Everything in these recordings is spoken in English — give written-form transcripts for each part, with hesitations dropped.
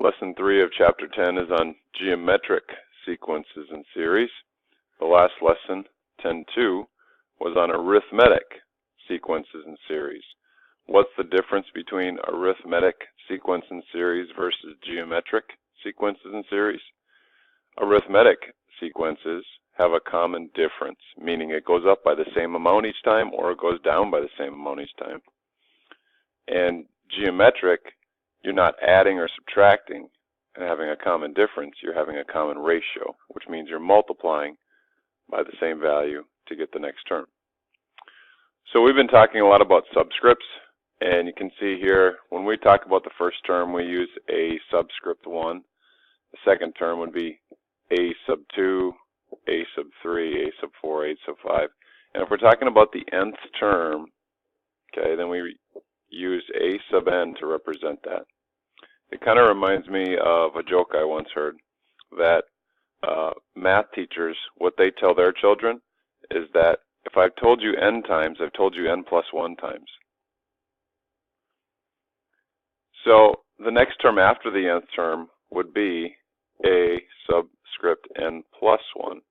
Lesson 3 of Chapter 10 is on geometric sequences and series. The last lesson, 10.2, was on arithmetic sequences and series. What's the difference between arithmetic sequence and series versus geometric sequences and series? Arithmetic sequences have a common difference, meaning it goes up by the same amount each time or it goes down by the same amount each time. And geometric, you're not adding or subtracting and having a common difference, you're having a common ratio, which means you're multiplying by the same value to get the next term. So we've been talking a lot about subscripts, and you can see here when we talk about the first term we use a subscript 1. The second term would be a sub 2, a sub 3, a sub 4, a sub 5. And if we're talking about the nth term, okay, then we use a sub n to represent that. It kind of reminds me of a joke I once heard that math teachers, what they tell their children is that if I've told you n times, I've told you n plus 1 times. So the next term after the nth term would be a subscript n plus 1.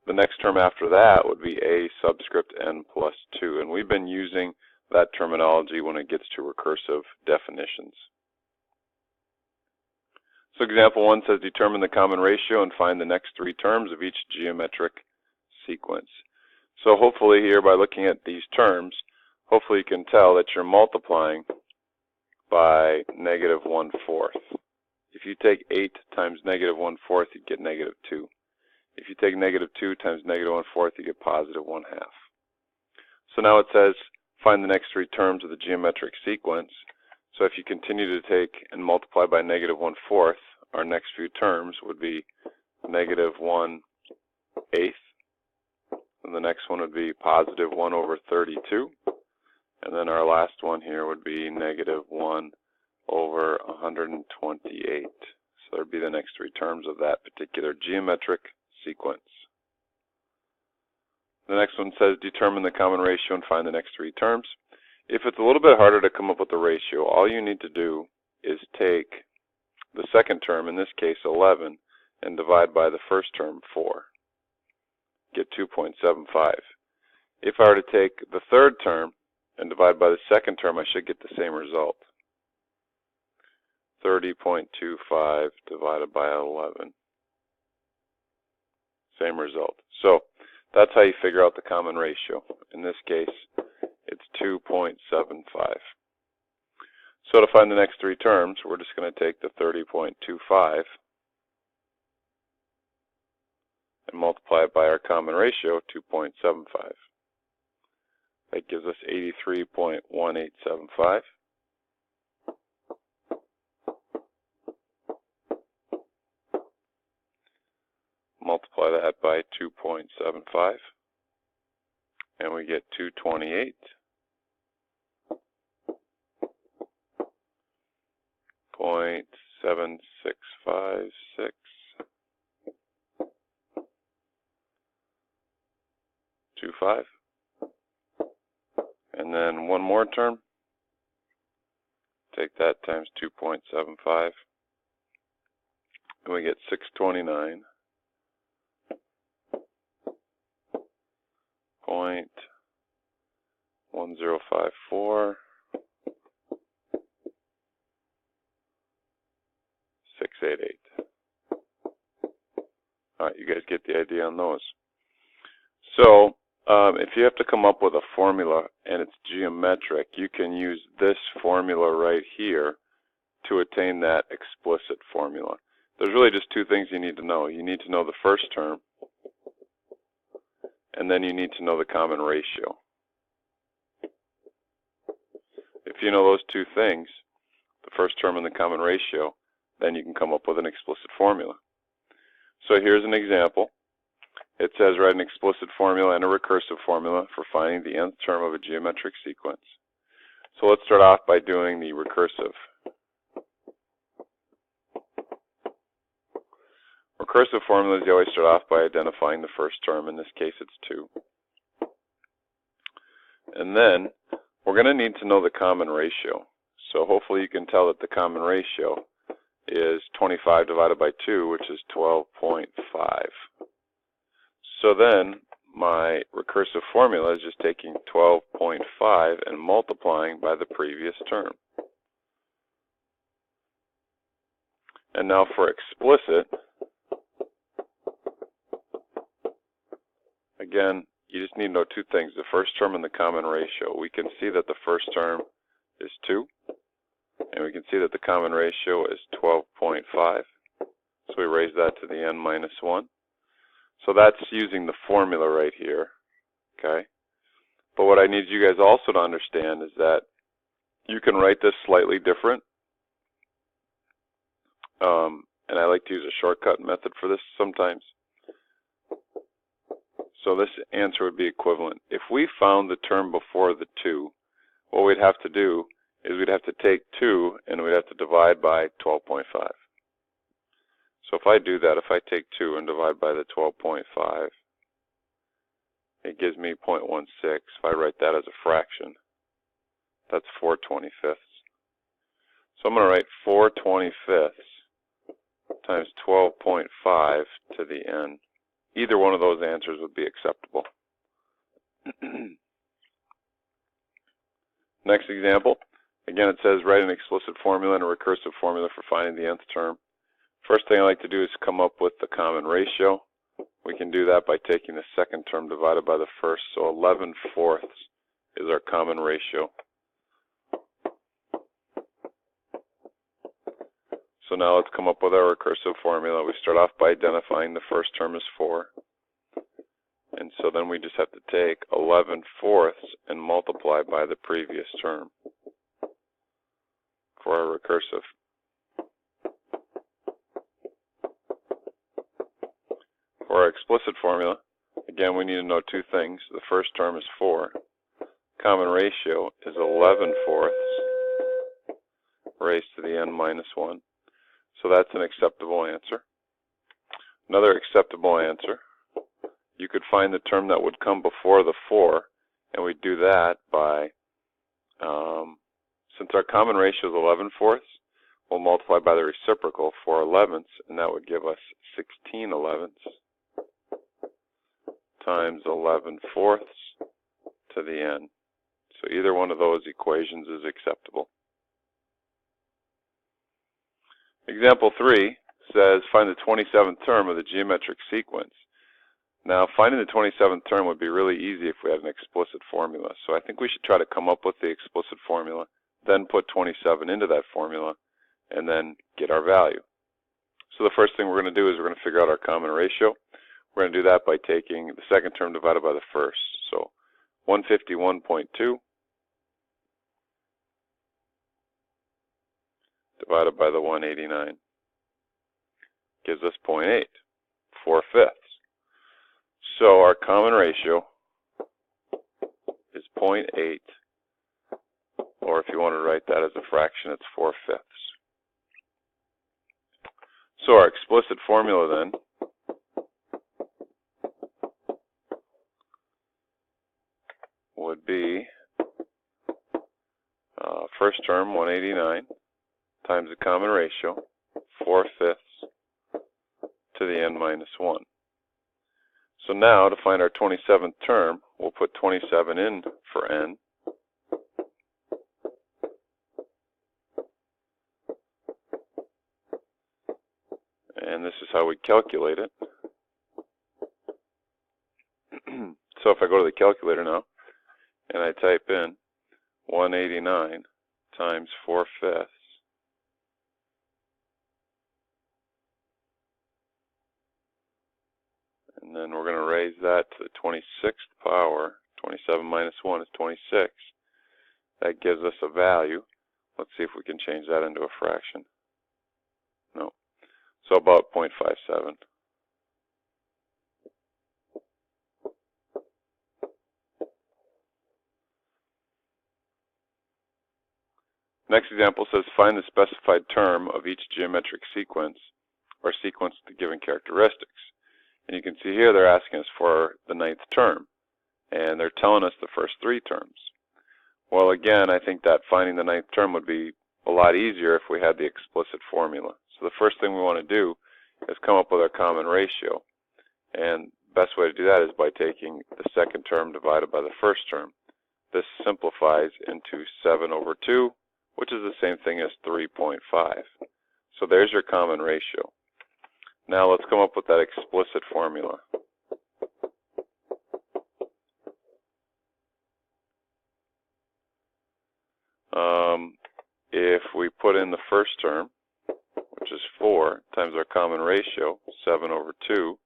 The next term after that would be a subscript n plus 2. And we've been using that terminology when it gets to recursive definitions. So example 1 says determine the common ratio and find the next 3 terms of each geometric sequence. So hopefully here by looking at these terms, hopefully you can tell that you're multiplying by negative 1/4. If you take 8 times negative 1/4, you get negative 2. If you take negative 2 times negative 1/4, you get positive 1/2. So now it says find the next 3 terms of the geometric sequence. So if you continue to take and multiply by negative 1/4, our next few terms would be negative 1/8. And the next one would be positive 1/32. And then our last one here would be negative 1/128. So that would be the next 3 terms of that particular geometric sequence. The next one says determine the common ratio and find the next 3 terms. If it's a little bit harder to come up with the ratio, all you need to do is take the second term, in this case 11, and divide by the first term 4. Get 2.75. If I were to take the third term and divide by the second term, I should get the same result. 30.25 divided by 11. Same result. So that's how you figure out the common ratio. In this case, it's 2.75. So to find the next 3 terms, we're just going to take the 30.25 and multiply it by our common ratio, 2.75. That gives us 83.1875. Multiply that by 2.75, and we get 228.7656. 25. And then one more term. Take that times 2.75, and we get 629.1054. 688. All right, you guys get the idea on those. So if you have to come up with a formula and it's geometric, you can use this formula right here to attain that explicit formula. There's really just 2 things you need to know. You need to know the first term, and then you need to know the common ratio. If you know those 2 things, the first term and the common ratio, then you can come up with an explicit formula. So here's an example. It says write an explicit formula and a recursive formula for finding the nth term of a geometric sequence. So let's start off by doing the recursive. Recursive formulas, you always start off by identifying the first term. In this case, it's 2. And then we're going to need to know the common ratio. So hopefully you can tell that the common ratio is 25 divided by 2, which is 12.5. So then my recursive formula is just taking 12.5 and multiplying by the previous term. And now for explicit, again, you just need to know two things, the first term and the common ratio. We can see that the first term is 2, and we can see that the common ratio is 12.5. So we raise that to the n minus 1. So that's using the formula right here, okay? But what I need you guys also to understand is that you can write this slightly different. And I like to use a shortcut method for this sometimes. So this answer would be equivalent. If we found the term before the 2, what we'd have to do is we'd have to take 2 and we'd have to divide by 12.5. So if I do that, if I take 2 and divide by the 12.5, it gives me 0.16. If I write that as a fraction, that's 4/25. So I'm going to write 4/25 times 12.5 to the n. Either one of those answers would be acceptable. Next example. Again, it says write an explicit formula and a recursive formula for finding the nth term. First thing I like to do is come up with the common ratio. We can do that by taking the second term divided by the first. So 11/4 is our common ratio. So now let's come up with our recursive formula. We start off by identifying the first term as 4. And so then we just have to take 11/4 and multiply by the previous term for our recursive. For our explicit formula, again, we need to know two things. The first term is 4. Common ratio is 11/4 raised to the n minus 1. So that's an acceptable answer. Another acceptable answer, you could find the term that would come before the 4, and we do that by, since our common ratio is 11/4, we'll multiply by the reciprocal, 4/11, and that would give us 16/11 times 11/4 to the n. So either one of those equations is acceptable. Example 3 says find the 27th term of the geometric sequence. Now finding the 27th term would be really easy if we had an explicit formula. So I think we should try to come up with the explicit formula, then put 27 into that formula, and then get our value. So the first thing we're going to do is we're going to figure out our common ratio. We're going to do that by taking the second term divided by the first. So 151.2 divided by the 189 gives us 0.8, 4/5. So our common ratio is 0.8, or if you want to write that as a fraction, it's 4/5. So our explicit formula then would be first term 189 times the common ratio, 4/5 to the n minus 1. So now to find our 27th term, we'll put 27 in for n. And this is how we calculate it. So if I go to the calculator now, and I type in 189 times 4/5, and then we're going to raise that to the 26th power. 27 minus 1 is 26. That gives us a value. Let's see if we can change that into a fraction. No. So about 0.57. Next example says find the specified term of each geometric sequence or sequence with the given characteristics. And you can see here they're asking us for the 9th term, and they're telling us the first 3 terms. Well, again, I think that finding the 9th term would be a lot easier if we had the explicit formula. So first thing we want to do is come up with our common ratio. And the best way to do that is by taking the second term divided by the first term. This simplifies into 7 over 2, which is the same thing as 3.5. So there's your common ratio. Now let's come up with that explicit formula. If we put in the first term, which is 4, times our common ratio, 7 over 2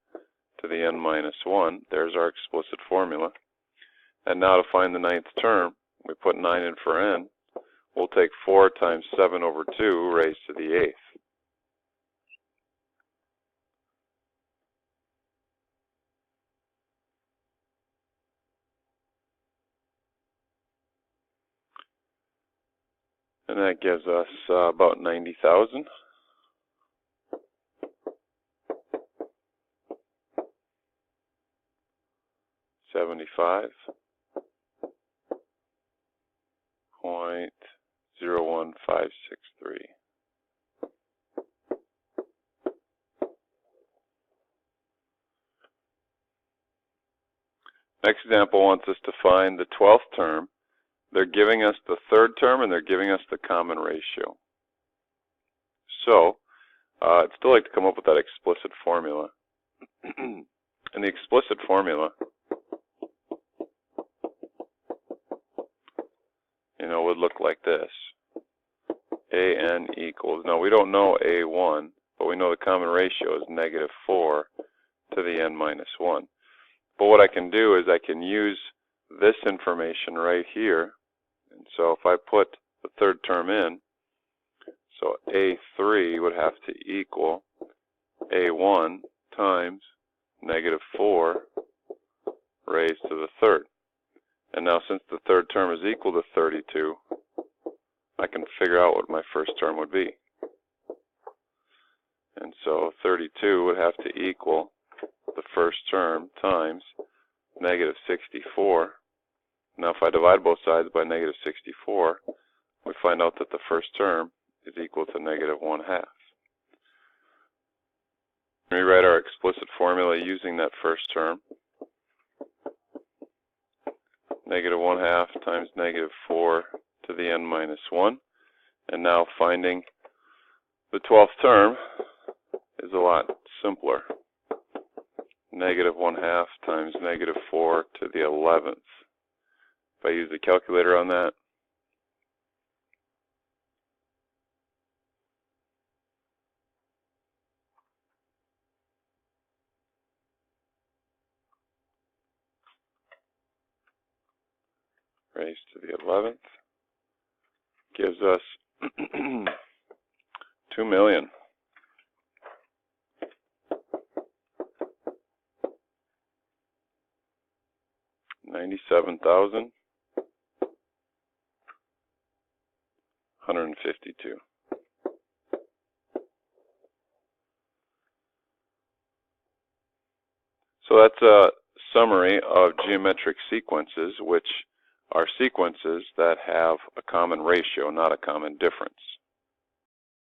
to the n minus 1, there's our explicit formula. And now to find the ninth term, we put 9 in for n. We'll take 4 times 7 over 2 raised to the 8th. And that gives us about 90,000. $75.01563. Next example wants us to find the 12th term. They're giving us the third term and they're giving us the common ratio. So I'd still like to come up with that explicit formula. And the explicit formula, would look like this. AN equals, now we don't know A1, but we know the common ratio is -4 to the n minus 1. But what I can do is I can use this information right here. And so if I put the third term in, so A3 would have to equal A1 times -4 raised to the third. And now since the third term is equal to 32, I can figure out what my first term would be. And so 32 would have to equal the first term times -64. Now if I divide both sides by -64, we find out that the first term is equal to -1/2. We write our explicit formula using that first term. -1/2 times -4 to the n minus 1. And now finding the 12th term is a lot simpler. -1/2 times -4 to the 11th. If I use the calculator on that, raised to the 11th gives us 2 million. $97,152. So that's a summary of geometric sequences, which are sequences that have a common ratio, not a common difference.